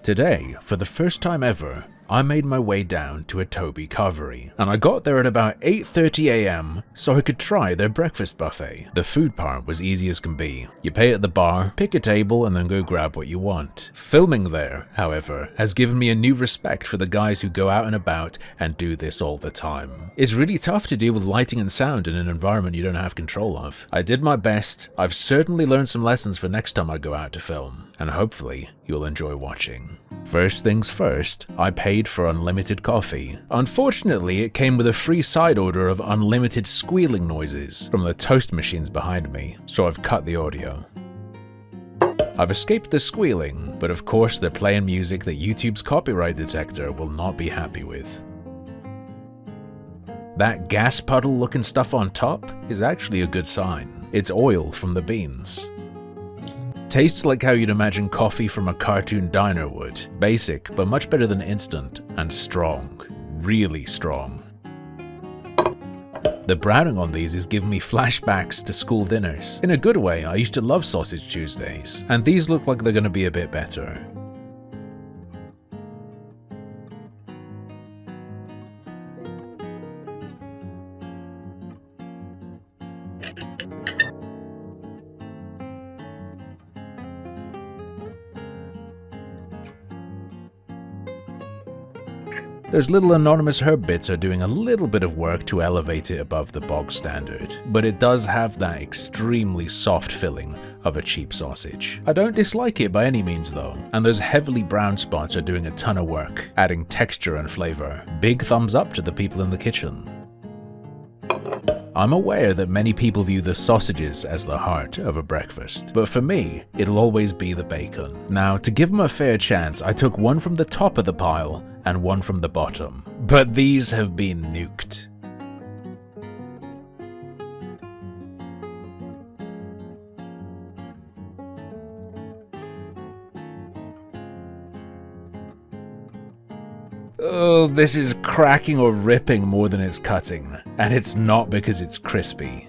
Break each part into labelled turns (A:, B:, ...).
A: Today, for the first time ever, I made my way down to a Toby Carvery, and I got there at about 8:30 AM so I could try their breakfast buffet. The food part was easy as can be. You pay at the bar, pick a table, and then go grab what you want. Filming there, however, has given me a new respect for the guys who go out and about and do this all the time. It's really tough to deal with lighting and sound in an environment you don't have control of. I did my best. I've certainly learned some lessons for next time I go out to film, and hopefully you'll enjoy watching. First things first, I paid for unlimited coffee. Unfortunately, it came with a free side order of unlimited squealing noises from the toast machines behind me, so I've cut the audio. I've escaped the squealing, but of course they're playing music that YouTube's copyright detector will not be happy with. That gas puddle looking stuff on top is actually a good sign. It's oil from the beans. Tastes like how you'd imagine coffee from a cartoon diner would. Basic, but much better than instant, and strong. Really strong. The browning on these is giving me flashbacks to school dinners. In a good way, I used to love Sausage Tuesdays, and these look like they're gonna be a bit better. Those little anonymous herb bits are doing a little bit of work to elevate it above the bog standard, but it does have that extremely soft filling of a cheap sausage. I don't dislike it by any means though, and those heavily browned spots are doing a ton of work, adding texture and flavor. Big thumbs up to the people in the kitchen. I'm aware that many people view the sausages as the heart of a breakfast, but for me, it'll always be the bacon. Now, to give them a fair chance, I took one from the top of the pile and one from the bottom, but these have been nuked. Oh, this is cracking or ripping more than it's cutting, and it's not because it's crispy.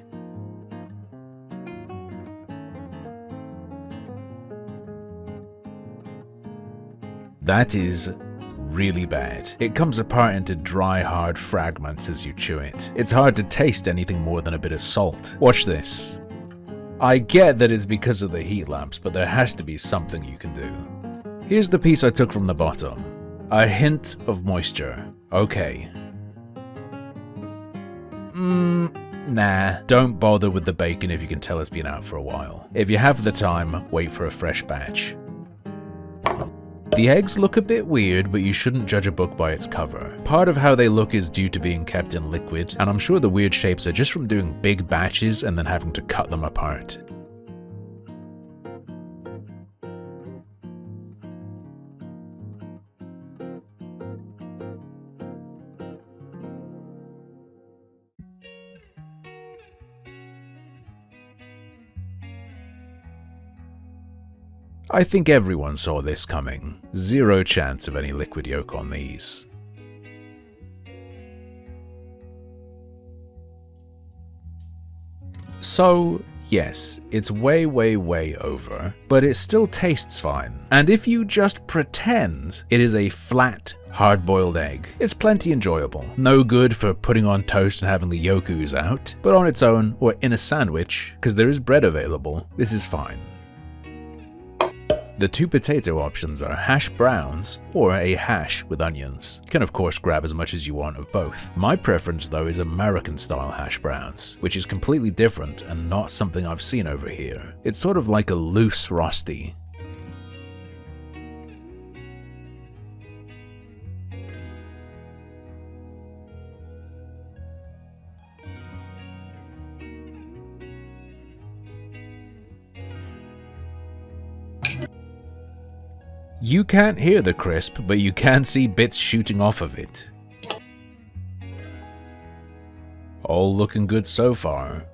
A: That is really bad. It comes apart into dry, hard fragments as you chew it. It's hard to taste anything more than a bit of salt. Watch this. I get that it's because of the heat lamps, but there has to be something you can do. Here's the piece I took from the bottom. A hint of moisture. Okay. Nah, don't bother with the bacon if you can tell it's been out for a while. If you have the time, wait for a fresh batch. The eggs look a bit weird, but you shouldn't judge a book by its cover. Part of how they look is due to being kept in liquid, and I'm sure the weird shapes are just from doing big batches and then having to cut them apart. I think everyone saw this coming. Zero chance of any liquid yolk on these. So, yes, it's way over, but it still tastes fine. And if you just pretend it is a flat, hard-boiled egg, it's plenty enjoyable. No good for putting on toast and having the yolk ooze out, but on its own, or in a sandwich, because there is bread available, this is fine. The two potato options are hash browns or a hash with onions. You can of course grab as much as you want of both. My preference though is American style hash browns, which is completely different and not something I've seen over here. It's sort of like a loose Frosty. You can't hear the crisp, but you can see bits shooting off of it. All looking good so far.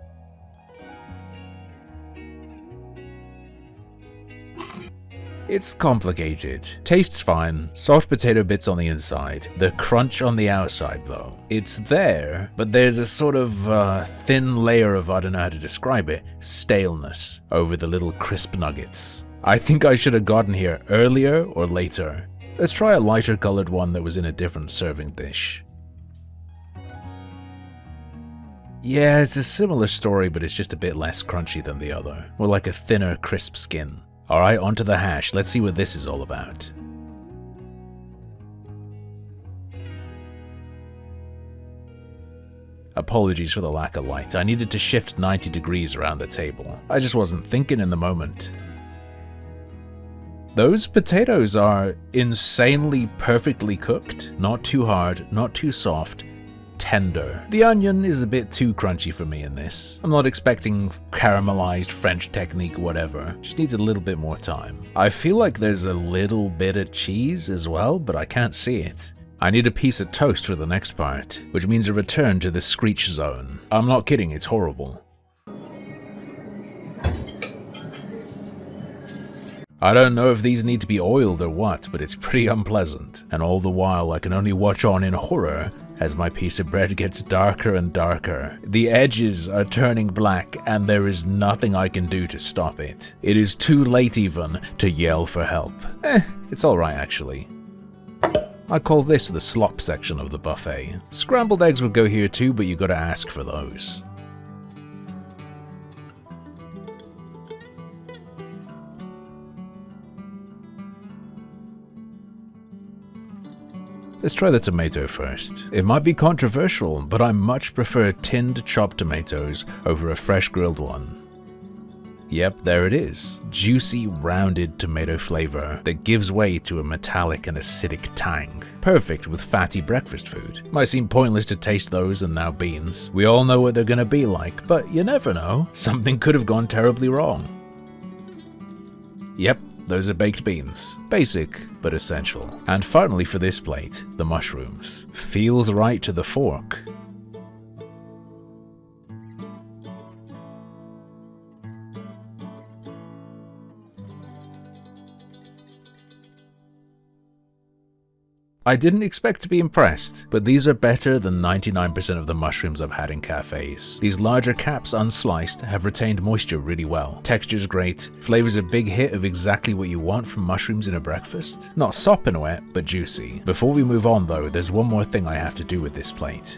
A: It's complicated. Tastes fine, soft potato bits on the inside, the crunch on the outside though. It's there, but there's a sort of thin layer of, I don't know how to describe it, staleness over the little crisp nuggets. I think I should have gotten here earlier or later. Let's try a lighter colored one that was in a different serving dish. Yeah, it's a similar story, but it's just a bit less crunchy than the other. More like a thinner, crisp skin. Alright, onto the hash. Let's see what this is all about. Apologies for the lack of light. I needed to shift 90 degrees around the table. I just wasn't thinking in the moment. Those potatoes are insanely perfectly cooked. Not too hard, not too soft, tender. The onion is a bit too crunchy for me in this. I'm not expecting caramelized French technique whatever. Just needs a little bit more time. I feel like there's a little bit of cheese as well, but I can't see it. I need a piece of toast for the next part, which means a return to the screech zone. I'm not kidding, it's horrible. I don't know if these need to be oiled or what, but it's pretty unpleasant. And all the while I can only watch on in horror as my piece of bread gets darker and darker. The edges are turning black and there is nothing I can do to stop it. It is too late even to yell for help. It's alright actually. I call this the slop section of the buffet. Scrambled eggs would go here too, but you gotta ask for those. Let's try the tomato first. It might be controversial, but I much prefer tinned chopped tomatoes over a fresh grilled one. Yep, there it is. Juicy, rounded tomato flavor that gives way to a metallic and acidic tang. Perfect with fatty breakfast food. Might seem pointless to taste those and now beans. We all know what they're gonna be like, but you never know. Something could have gone terribly wrong. Yep, those are baked beans. Basic, but essential. And finally for this plate, the mushrooms. Feels right to the fork. I didn't expect to be impressed, but these are better than 99% of the mushrooms I've had in cafes. These larger caps unsliced have retained moisture really well. Texture's great, flavor's a big hit of exactly what you want from mushrooms in a breakfast. Not sopping wet, but juicy. Before we move on though, there's one more thing I have to do with this plate.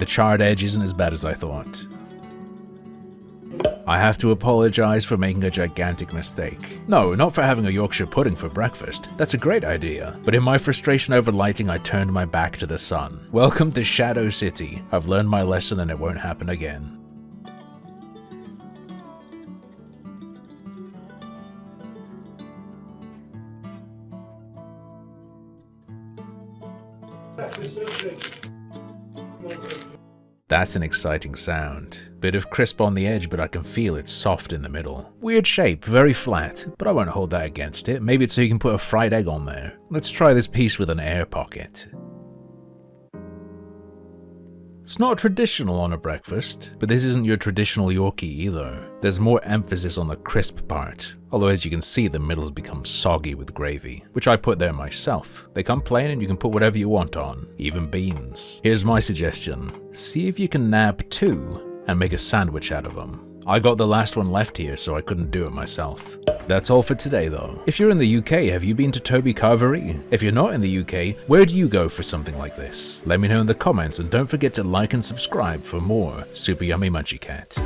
A: The charred edge isn't as bad as I thought. I have to apologize for making a gigantic mistake. No, not for having a Yorkshire pudding for breakfast. That's a great idea. But in my frustration over lighting, I turned my back to the sun. Welcome to Shadow City. I've learned my lesson and it won't happen again. That's an exciting sound. Bit of crisp on the edge, but I can feel it soft in the middle. Weird shape, very flat, but I won't hold that against it. Maybe it's so you can put a fried egg on there. Let's try this piece with an air pocket. It's not traditional on a breakfast, but this isn't your traditional Yorkie either. There's more emphasis on the crisp part, although as you can see the middle's become soggy with gravy, which I put there myself. They come plain and you can put whatever you want on, even beans. Here's my suggestion. See if you can nab two and make a sandwich out of them. I got the last one left here, so I couldn't do it myself. That's all for today though. If you're in the UK, have you been to Toby Carvery? If you're not in the UK, where do you go for something like this? Let me know in the comments and don't forget to like and subscribe for more Super Yummy Munchie Cat.